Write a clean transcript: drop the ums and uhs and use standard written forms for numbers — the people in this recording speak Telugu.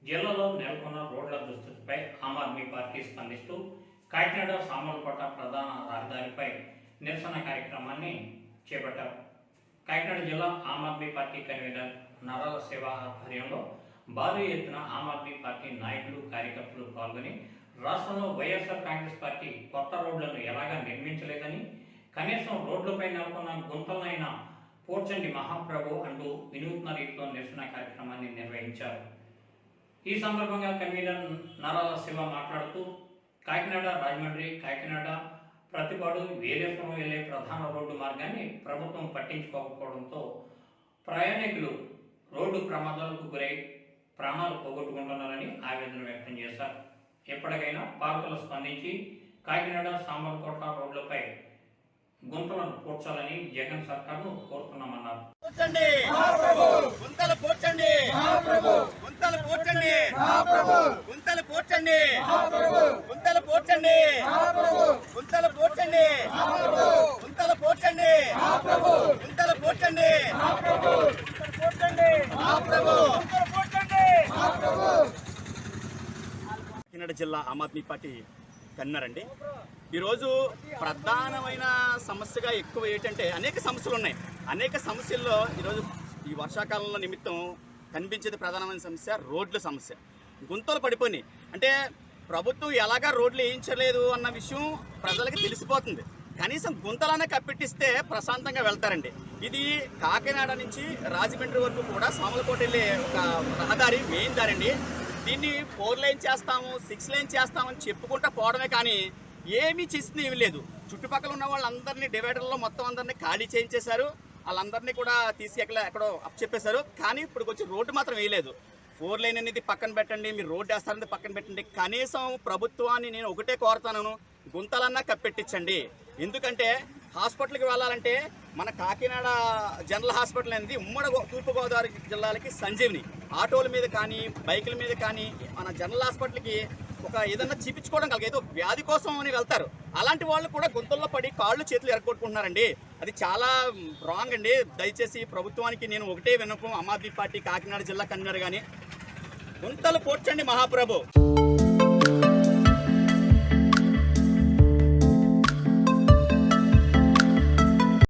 జిల్లాలో నెలకొన్న రోడ్ల దుస్థితిపై ఆమ్ ఆద్మీ పార్టీ స్పందిస్తూ కాకినాడ సామర్లకోట ప్రధాన రహదారిపై నిరసన కార్యక్రమాన్ని చేపట్టారు. కాకినాడ జిల్లా ఆమ్ ఆద్మీ పార్టీ కన్వీనర్ నరాల శివ ఆధ్వర్యంలో భారీ ఎత్తున ఆమ్ ఆద్మీ పార్టీ నాయకులు కార్యకర్తలు పాల్గొని రాష్ట్రంలో వైఎస్ఆర్ కాంగ్రెస్ పార్టీ కొత్త రోడ్లను ఎలాగా నిర్మించలేదని, కనీసం రోడ్లపై నెలకొన్న గుంతలైన పోడ్చండి మహాప్రభు అంటూ వినూత్న రీతిలో నిరసన కార్యక్రమాన్ని నిర్వహించారు. ఈ సందర్భంగా కన్వీనర్ నరాల శివ మాట్లాడుతూ కాకినాడ రాజమండ్రి, కాకినాడ ప్రతిపాడు, వేలేశ్వరం వెళ్లే ప్రధాన రోడ్డు మార్గాన్ని ప్రభుత్వం పట్టించుకోకపోవడంతో ప్రయాణికులు రోడ్డు ప్రమాదాలకు గురై ప్రాణాలు పోగొట్టుకుంటున్నారని ఆవేదన వ్యక్తం చేశారు. ఎప్పటికైనా పాలకులు స్పందించి కాకినాడ సామర్లకోట రోడ్లపై గుంతలను పూడ్చాలని జగన్ సర్కార్ను కోరుతున్నామన్నారు. కాకినాడ జిల్లా ఆమ్ ఆద్మీ పార్టీ కన్వీనర్ అండి. ఈరోజు ప్రధానమైన సమస్యగా ఎక్కువ ఏంటంటే అనేక సమస్యలు ఉన్నాయి. అనేక సమస్యల్లో ఈరోజు ఈ వర్షాకాలంలో నిమిత్తం కనిపించేది ప్రధానమైన సమస్య రోడ్ల సమస్య. గుంతలు పడిపోయినాయి. అంటే ప్రభుత్వం ఎలాగా రోడ్లు వేయించలేదు అన్న విషయం ప్రజలకి తెలిసిపోతుంది. కనీసం గుంతలనే కప్పెట్టిస్తే ప్రశాంతంగా వెళ్తారండి. ఇది కాకినాడ నుంచి రాజమండ్రి వరకు కూడా సామర్లకోట వెళ్ళే ఒక రహదారి, మెయిన్ దారి అండి. దీన్ని 4 లైన్ చేస్తాము, 6 లైన్ చేస్తామని చెప్పుకుంటా పోవడమే కానీ ఏమీ చేసింది ఏమి లేదు. చుట్టుపక్కల ఉన్న వాళ్ళందరినీ డివైడర్లో మొత్తం అందరినీ ఖాళీ చేయించేశారు. వాళ్ళందరినీ కూడా ఎక్కడో అప్పచెప్పేశారు. కానీ ఇప్పుడు వచ్చి రోడ్డు మాత్రం వేయలేదు. 4 లైన్ అనేది పక్కన పెట్టండి, మీరు రోడ్డు వేస్తారనేది పక్కన పెట్టండి. కనీసం ప్రభుత్వాన్ని నేను ఒకటే కోరుతాను, గుంతలన్నా కప్పెట్టించండి. ఎందుకంటే హాస్పిటల్కి వెళ్ళాలంటే మన కాకినాడ జనరల్ హాస్పిటల్ అనేది ఉమ్మడి తూర్పుగోదావరి జిల్లాలకి సంజీవిని. ఆటోల మీద కానీ బైకుల మీద కానీ మన జనరల్ హాస్పిటల్కి ఒక ఏదన్నా చూపించుకోవడం కలిగి ఏదో వ్యాధి కోసం అని వెళ్తారు. అలాంటి వాళ్ళు కూడా గుంతల్లో పడి కాళ్ళు చేతులు ఎరగొట్టుకుంటున్నారండి. అది చాలా రాంగ్ అండి. దయచేసి ప్రభుత్వానికి నేను ఒకటే విన్నపం, ఆమ్ ఆద్మీ పార్టీ కాకినాడ జిల్లా కన్వీనర్ కానీ గుంతలు పోడ్చండి మహాప్రభు.